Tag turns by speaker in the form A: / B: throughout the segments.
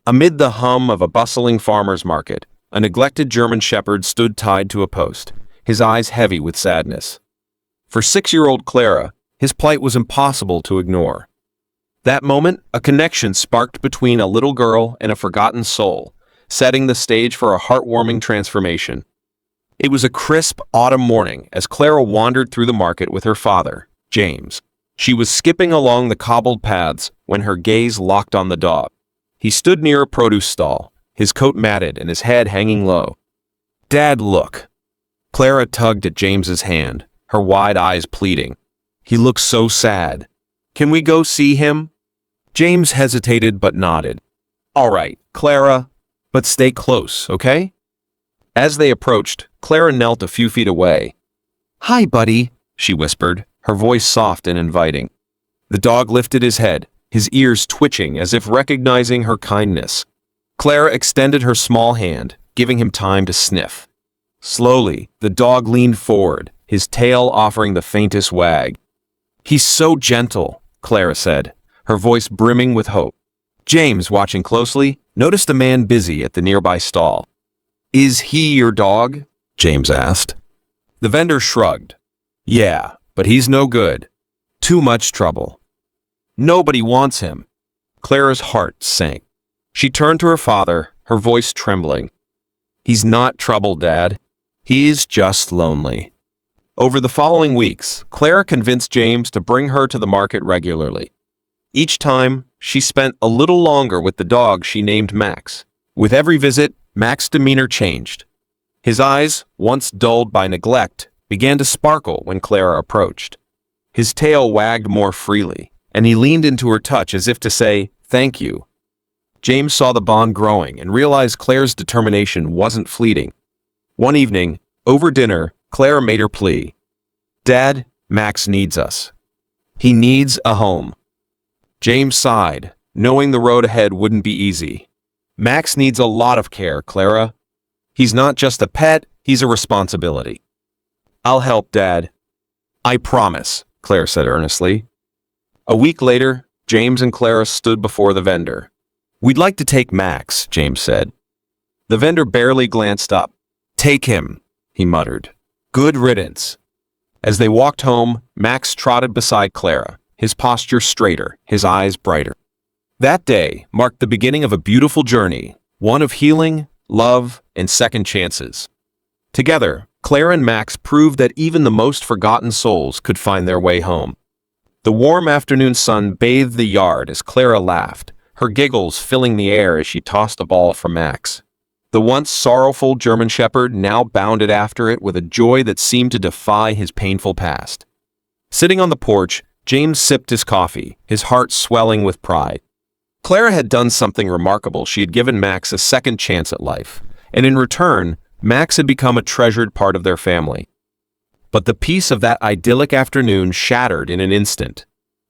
A: Amid the hum of a bustling farmer's market, a neglected German shepherd stood tied to a post, his eyes heavy with sadness. For 6-year-old Clara, his plight was impossible to ignore. That moment, a connection sparked between a little girl and a forgotten soul, setting the stage for a heartwarming transformation. It was a crisp autumn morning as Clara wandered through the market with her father, James. She was skipping along the cobbled paths when her gaze locked on the dog. He stood near a produce stall, his coat matted and his head hanging low. "Dad, look." Clara tugged at James's hand, her wide eyes pleading. "He looks so sad. Can we go see him?" James hesitated but nodded. "All right, Clara, but stay close, okay?" As they approached, Clara knelt a few feet away. "Hi, buddy," she whispered, her voice soft and inviting. The dog lifted his head, his ears twitching as if recognizing her kindness. Clara extended her small hand, giving him time to sniff. Slowly, the dog leaned forward, his tail offering the faintest wag. "He's so gentle," Clara said, her voice brimming with hope. James, watching closely, noticed a man busy at the nearby stall. "Is he your dog?" James asked. The vendor shrugged. "Yeah, but he's no good. Too much trouble. Nobody wants him." Clara's heart sank. She turned to her father, her voice trembling. "He's not trouble, Dad. He's just lonely." Over the following weeks, Clara convinced James to bring her to the market regularly. Each time, she spent a little longer with the dog she named Max. With every visit, Max's demeanor changed. His eyes, once dulled by neglect, began to sparkle when Clara approached. His tail wagged more freely, and he leaned into her touch as if to say, "Thank you." James saw the bond growing and realized Clara's determination wasn't fleeting. One evening, over dinner, Clara made her plea. "Dad, Max needs us. He needs a home." James sighed, knowing the road ahead wouldn't be easy. "Max needs a lot of care, Clara. He's not just a pet, he's a responsibility." "I'll help, Dad." "I promise," Clara said earnestly. A week later, James and Clara stood before the vendor. "We'd like to take Max," James said. The vendor barely glanced up. "Take him," he muttered. "Good riddance." As they walked home, Max trotted beside Clara, his posture straighter, his eyes brighter. That day marked the beginning of a beautiful journey, one of healing, love, and second chances. Together, Clara and Max proved that even the most forgotten souls could find their way home. The warm afternoon sun bathed the yard as Clara laughed, her giggles filling the air as she tossed a ball for Max. The once sorrowful German shepherd now bounded after it with a joy that seemed to defy his painful past. Sitting on the porch, James sipped his coffee, his heart swelling with pride. Clara had done something remarkable. She had given Max a second chance at life, and in return, Max had become a treasured part of their family. But the peace of that idyllic afternoon shattered in an instant.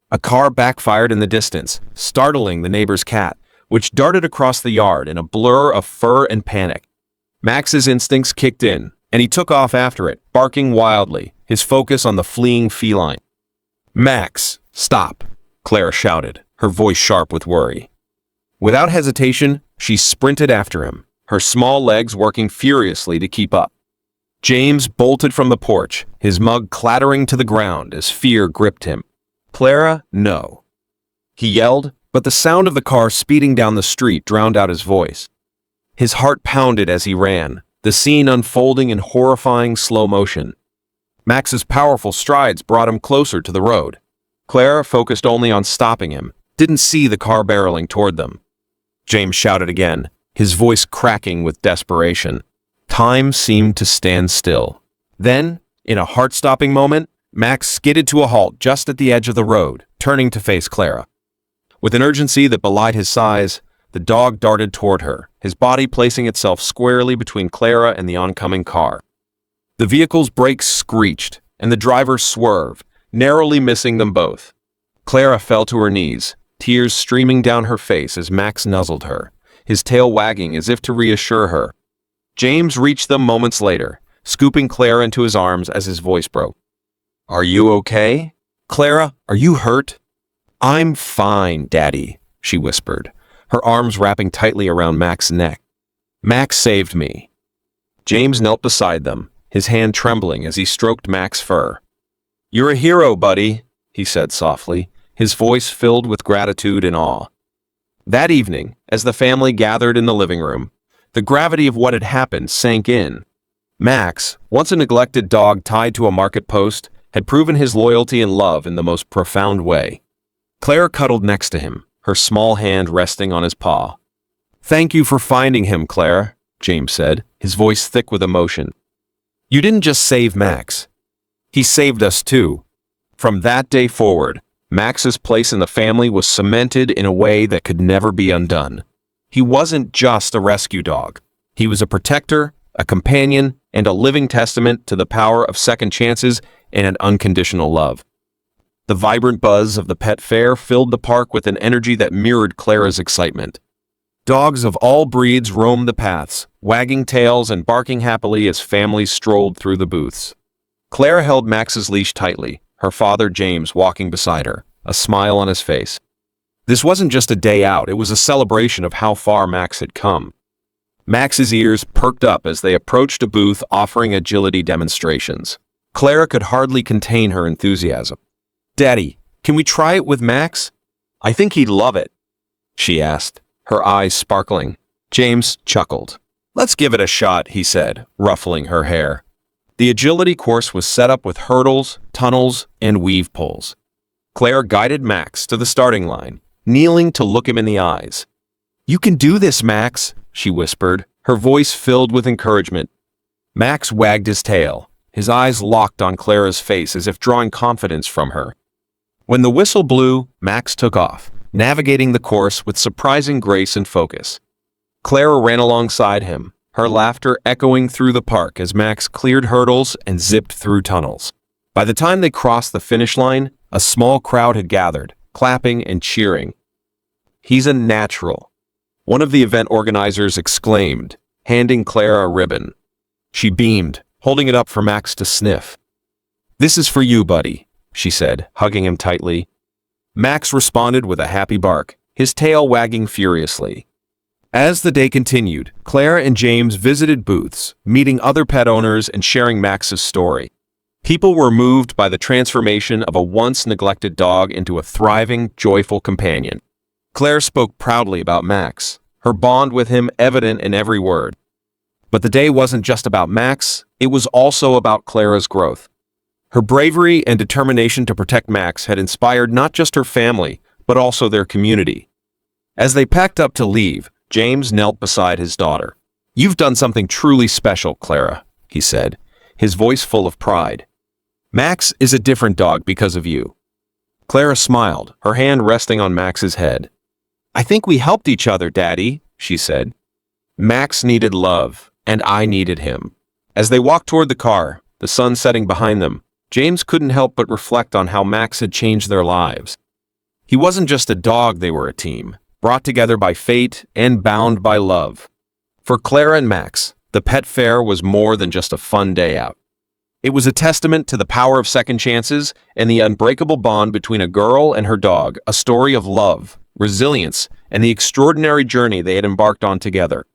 A: A car backfired in the distance, startling the neighbor's cat, which darted across the yard in a blur of fur and panic. Max's instincts kicked in, and he took off after it, barking wildly, his focus on the fleeing feline. "Max, stop," Clara shouted, her voice sharp with worry. Without hesitation, she sprinted after him, her small legs working furiously to keep up. James bolted from the porch, his mug clattering to the ground as fear gripped him. "Clara, no," he yelled, but the sound of the car speeding down the street drowned out his voice. His heart pounded as he ran, the scene unfolding in horrifying slow motion. Max's powerful strides brought him closer to the road. Clara, focused only on stopping him, didn't see the car barreling toward them. James shouted again, his voice cracking with desperation. Time seemed to stand still. Then, in a heart-stopping moment, Max skidded to a halt just at the edge of the road, turning to face Clara. With an urgency that belied his size, the dog darted toward her, his body placing itself squarely between Clara and the oncoming car. The vehicle's brakes screeched, and the driver swerved, narrowly missing them both. Clara fell to her knees, tears streaming down her face as Max nuzzled her, his tail wagging as if to reassure her. James reached them moments later, scooping Clara into his arms as his voice broke. "Are you okay? Clara, are you hurt?" "I'm fine, Daddy," she whispered, her arms wrapping tightly around Max's neck. "Max saved me." James knelt beside them, his hand trembling as he stroked Max's fur. "You're a hero, buddy," he said softly, his voice filled with gratitude and awe. That evening, as the family gathered in the living room, the gravity of what had happened sank in. Max, once a neglected dog tied to a market post, had proven his loyalty and love in the most profound way. Clara cuddled next to him, her small hand resting on his paw. "Thank you for finding him, Clara," James said, his voice thick with emotion. "You didn't just save Max. He saved us too." From that day forward, Max's place in the family was cemented in a way that could never be undone. He wasn't just a rescue dog. He was a protector, a companion, and a living testament to the power of second chances and an unconditional love. The vibrant buzz of the pet fair filled the park with an energy that mirrored Clara's excitement. Dogs of all breeds roamed the paths, wagging tails and barking happily as families strolled through the booths. Clara held Max's leash tightly, her father James walking beside her, a smile on his face. This wasn't just a day out, it was a celebration of how far Max had come. Max's ears perked up as they approached a booth offering agility demonstrations. Clara could hardly contain her enthusiasm. "Daddy, can we try it with Max? I think he'd love it," she asked, her eyes sparkling. James chuckled. "Let's give it a shot," he said, ruffling her hair. The agility course was set up with hurdles, tunnels, and weave poles. Clara guided Max to the starting line, kneeling to look him in the eyes. "You can do this, Max," she whispered, her voice filled with encouragement. Max wagged his tail, his eyes locked on Clara's face as if drawing confidence from her. When the whistle blew, Max took off, navigating the course with surprising grace and focus. Clara ran alongside him, her laughter echoing through the park as Max cleared hurdles and zipped through tunnels. By the time they crossed the finish line, a small crowd had gathered, clapping and cheering. "He's a natural," one of the event organizers exclaimed, handing Clara a ribbon. She beamed, holding it up for Max to sniff. "This is for you, buddy," she said, hugging him tightly. Max responded with a happy bark, his tail wagging furiously. As the day continued, Clara and James visited booths, meeting other pet owners and sharing Max's story. People were moved by the transformation of a once-neglected dog into a thriving, joyful companion. Claire spoke proudly about Max, her bond with him evident in every word. But the day wasn't just about Max, it was also about Clara's growth. Her bravery and determination to protect Max had inspired not just her family, but also their community. As they packed up to leave, James knelt beside his daughter. "You've done something truly special, Clara," he said, his voice full of pride. "Max is a different dog because of you." Clara smiled, her hand resting on Max's head. "I think we helped each other, Daddy," she said. "Max needed love, and I needed him." As they walked toward the car, the sun setting behind them, James couldn't help but reflect on how Max had changed their lives. He wasn't just a dog, they were a team, brought together by fate and bound by love. For Clara and Max, the pet fair was more than just a fun day out. It was a testament to the power of second chances and the unbreakable bond between a girl and her dog, a story of love, resilience, and the extraordinary journey they had embarked on together.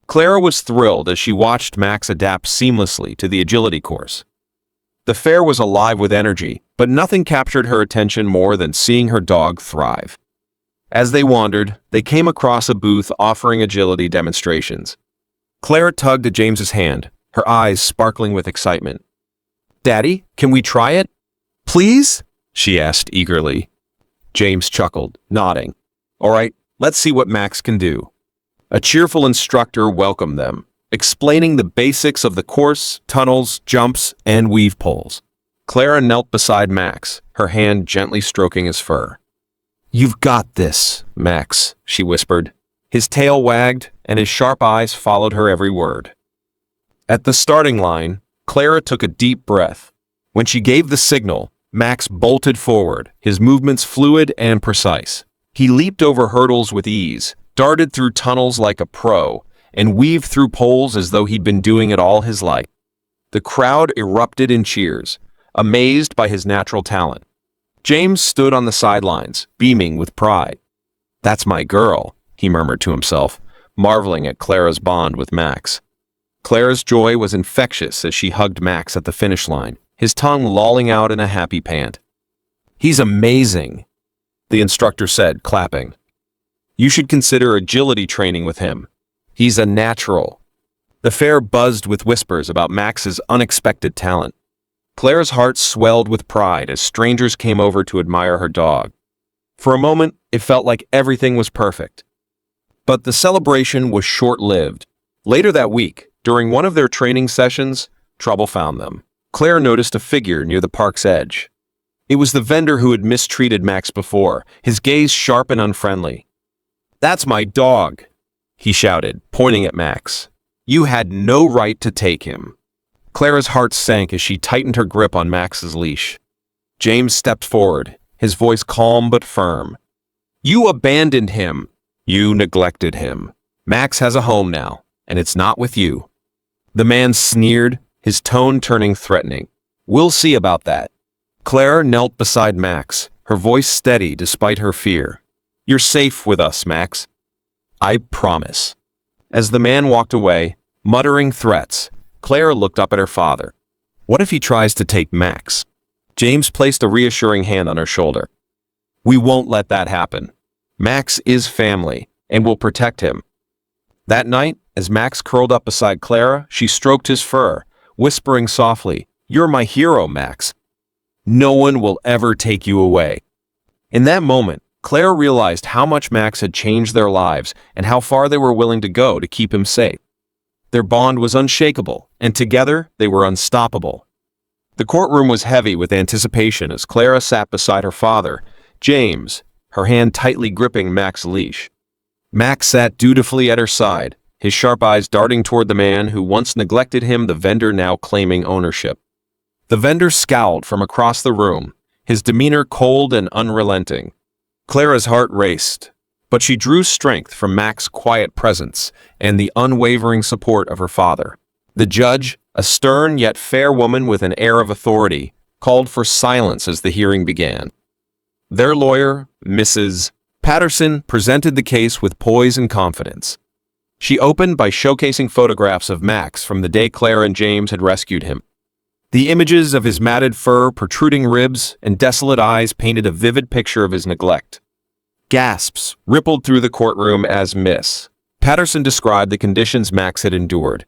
A: Clara was thrilled as she watched Max adapt seamlessly to the agility course. The fair was alive with energy, but nothing captured her attention more than seeing her dog thrive. As they wandered, they came across a booth offering agility demonstrations. Clara tugged at James's hand, her eyes sparkling with excitement. "Daddy, can we try it? Please?" she asked eagerly. James chuckled, nodding. "All right, let's see what Max can do." A cheerful instructor welcomed them, explaining the basics of the course, tunnels, jumps, and weave poles. Clara knelt beside Max, her hand gently stroking his fur. "You've got this, Max," she whispered. His tail wagged, and his sharp eyes followed her every word. At the starting line, Clara took a deep breath. When she gave the signal, Max bolted forward, his movements fluid and precise. He leaped over hurdles with ease, darted through tunnels like a pro, and weaved through poles as though he'd been doing it all his life. The crowd erupted in cheers, amazed by his natural talent. James stood on the sidelines, beaming with pride. "That's my girl," he murmured to himself, marveling at Clara's bond with Max. Clara's joy was infectious as she hugged Max at the finish line, his tongue lolling out in a happy pant. "He's amazing," the instructor said, clapping. "You should consider agility training with him. He's a natural." The fair buzzed with whispers about Max's unexpected talent. Clara's heart swelled with pride as strangers came over to admire her dog. For a moment, it felt like everything was perfect. But the celebration was short-lived. Later that week, during one of their training sessions, trouble found them. Clara noticed a figure near the park's edge. It was the vendor who had mistreated Max before, his gaze sharp and unfriendly. "That's my dog," he shouted, pointing at Max. "You had no right to take him." Clara's heart sank as she tightened her grip on Max's leash. James stepped forward, his voice calm but firm. "You abandoned him. You neglected him. Max has a home now, and it's not with you." The man sneered, his tone turning threatening. "We'll see about that." Clara knelt beside Max, her voice steady despite her fear. "You're safe with us, Max. I promise." As the man walked away, muttering threats, Clara looked up at her father. "What if he tries to take Max?" James placed a reassuring hand on her shoulder. "We won't let that happen. Max is family, and we'll protect him." That night, as Max curled up beside Clara, she stroked his fur, whispering softly, "You're my hero, Max. No one will ever take you away." In that moment, Clara realized how much Max had changed their lives and how far they were willing to go to keep him safe. Their bond was unshakable, and together they were unstoppable. The courtroom was heavy with anticipation as Clara sat beside her father, James, her hand tightly gripping Max's leash. Max sat dutifully at her side, his sharp eyes darting toward the man who once neglected him, the vendor now claiming ownership. The vendor scowled from across the room, his demeanor cold and unrelenting. Clara's heart raced, but she drew strength from Max's quiet presence and the unwavering support of her father. The judge, a stern yet fair woman with an air of authority, called for silence as the hearing began. Their lawyer, Mrs. Patterson, presented the case with poise and confidence. She opened by showcasing photographs of Max from the day Clara and James had rescued him. The images of his matted fur, protruding ribs, and desolate eyes painted a vivid picture of his neglect. Gasps rippled through the courtroom as Miss Patterson described the conditions Max had endured.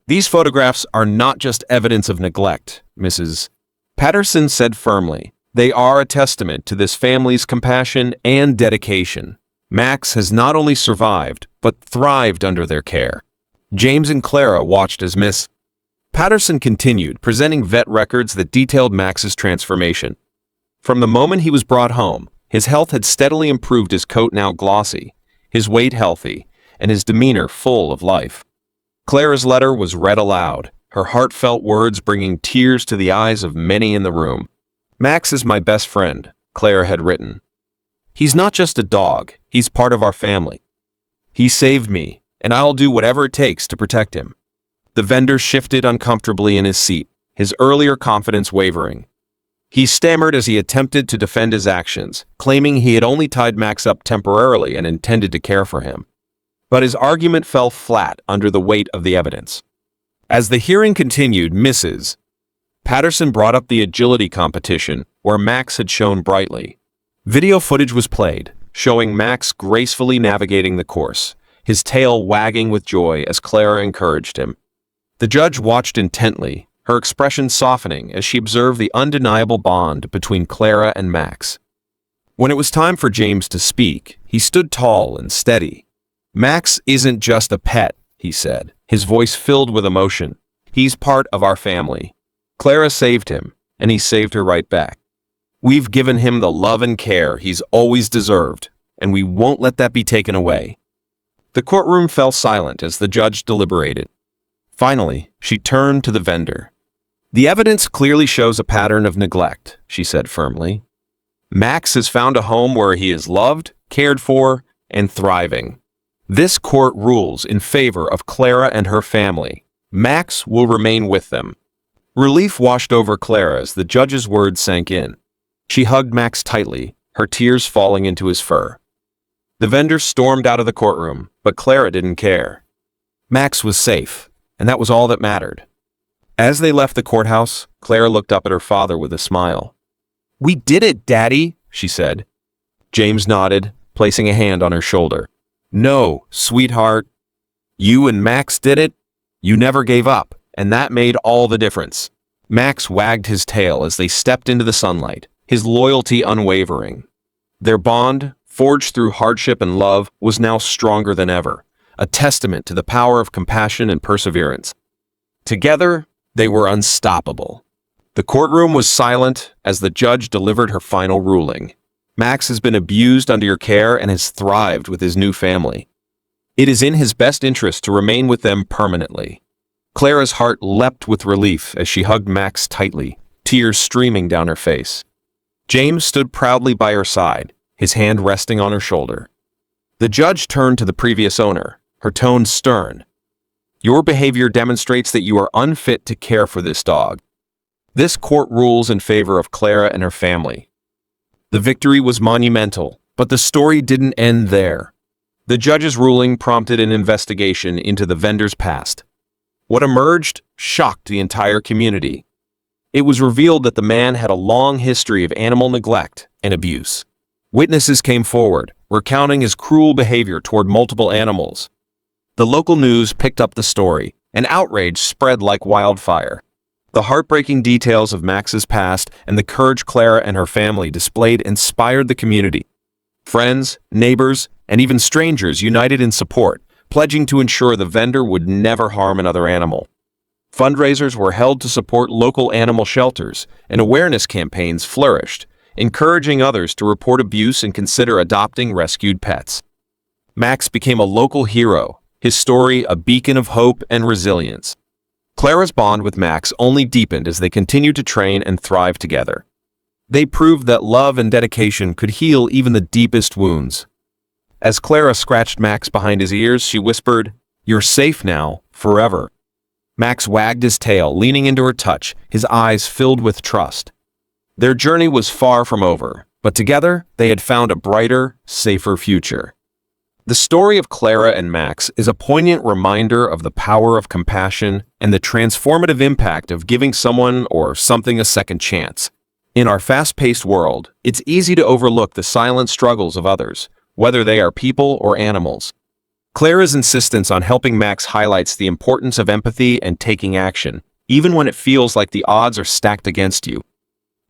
A: "These photographs are not just evidence of neglect," Mrs. Patterson said firmly. "They are a testament to this family's compassion and dedication. Max has not only survived, but thrived under their care." James and Clara watched as Miss Patterson continued, presenting vet records that detailed Max's transformation. From the moment he was brought home, his health had steadily improved, his coat now glossy, his weight healthy, and his demeanor full of life. Clara's letter was read aloud, her heartfelt words bringing tears to the eyes of many in the room. "Max is my best friend," Clara had written. "He's not just a dog, he's part of our family. He saved me, and I'll do whatever it takes to protect him." The vendor shifted uncomfortably in his seat, his earlier confidence wavering. He stammered as he attempted to defend his actions, claiming he had only tied Max up temporarily and intended to care for him. But his argument fell flat under the weight of the evidence. As the hearing continued, Mrs. Patterson brought up the agility competition, where Max had shone brightly. Video footage was played, showing Max gracefully navigating the course, his tail wagging with joy as Clara encouraged him. The judge watched intently, her expression softening as she observed the undeniable bond between Clara and Max. When it was time for James to speak, he stood tall and steady. "Max isn't just a pet," he said, his voice filled with emotion. "He's part of our family. Clara saved him, and he saved her right back. We've given him the love and care he's always deserved, and we won't let that be taken away." The courtroom fell silent as the judge deliberated. Finally, she turned to the vendor. "The evidence clearly shows a pattern of neglect," she said firmly. "Max has found a home where he is loved, cared for, and thriving. This court rules in favor of Clara and her family. Max will remain with them." Relief washed over Clara as the judge's words sank in. She hugged Max tightly, her tears falling into his fur. The vendor stormed out of the courtroom, but Clara didn't care. Max was safe, and that was all that mattered. As they left the courthouse, Clara looked up at her father with a smile. "We did it, Daddy," she said. James nodded, placing a hand on her shoulder. "No, sweetheart. You and Max did it. You never gave up, and that made all the difference." Max wagged his tail as they stepped into the sunlight, his loyalty unwavering. Their bond, forged through hardship and love, was now stronger than ever, a testament to the power of compassion and perseverance. Together, they were unstoppable. The courtroom was silent as the judge delivered her final ruling. Max has been abused under your care and has thrived with his new family. It is in his best interest to remain with them permanently. Clara's heart leapt with relief as she hugged Max tightly, tears streaming down her face. James stood proudly by her side, his hand resting on her shoulder. The judge turned to the previous owner, her tone stern. "Your behavior demonstrates that you are unfit to care for this dog. This court rules in favor of Clara and her family." The victory was monumental, but the story didn't end there. The judge's ruling prompted an investigation into the vendor's past. What emerged shocked the entire community. It was revealed that the man had a long history of animal neglect and abuse. Witnesses came forward, recounting his cruel behavior toward multiple animals. The local news picked up the story, and outrage spread like wildfire. The heartbreaking details of Max's past and the courage Clara and her family displayed inspired the community. Friends, neighbors, and even strangers united in support, pledging to ensure the vendor would never harm another animal. Fundraisers were held to support local animal shelters, and awareness campaigns flourished, encouraging others to report abuse and consider adopting rescued pets. Max became a local hero, his story a beacon of hope and resilience. Clara's bond with Max only deepened as they continued to train and thrive together. They proved that love and dedication could heal even the deepest wounds. As Clara scratched Max behind his ears, she whispered, "You're safe now, forever." Max wagged his tail, leaning into her touch, his eyes filled with trust. Their journey was far from over, but together they had found a brighter, safer future. The story of Clara and Max is a poignant reminder of the power of compassion and the transformative impact of giving someone or something a second chance. In our fast-paced world, it's easy to overlook the silent struggles of others, whether they are people or animals. Clara's insistence on helping Max highlights the importance of empathy and taking action, even when it feels like the odds are stacked against you.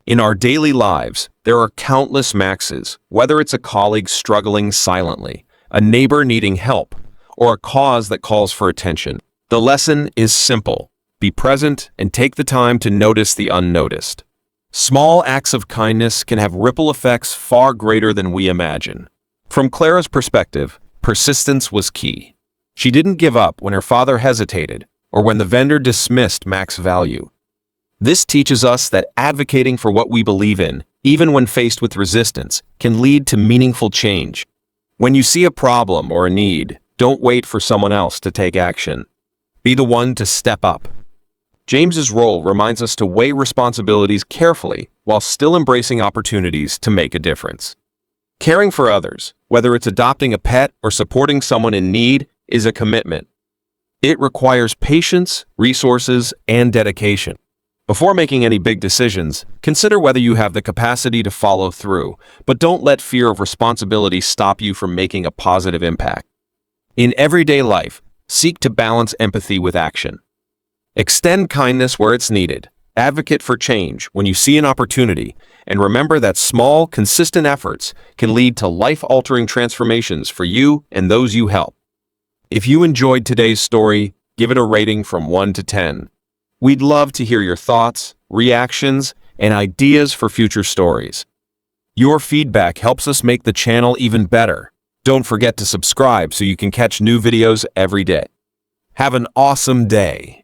A: In our daily lives, there are countless Maxes, whether it's a colleague struggling silently, a neighbor needing help, or a cause that calls for attention. The lesson is simple. Be present and take the time to notice the unnoticed. Small acts of kindness can have ripple effects far greater than we imagine. From Clara's perspective, persistence was key. She didn't give up when her father hesitated or when the vendor dismissed Max's value. This teaches us that advocating for what we believe in, even when faced with resistance, can lead to meaningful change. When you see a problem or a need, don't wait for someone else to take action. Be the one to step up. James's role reminds us to weigh responsibilities carefully while still embracing opportunities to make a difference. Caring for others, whether it's adopting a pet or supporting someone in need, is a commitment. It requires patience, resources, and dedication. Before making any big decisions, consider whether you have the capacity to follow through, but don't let fear of responsibility stop you from making a positive impact. In everyday life, seek to balance empathy with action. Extend kindness where it's needed, advocate for change when you see an opportunity, and remember that small, consistent efforts can lead to life-altering transformations for you and those you help. If you enjoyed today's story, give it a rating from 1 to 10. We'd love to hear your thoughts, reactions, and ideas for future stories. Your feedback helps us make the channel even better. Don't forget to subscribe so you can catch new videos every day. Have an awesome day.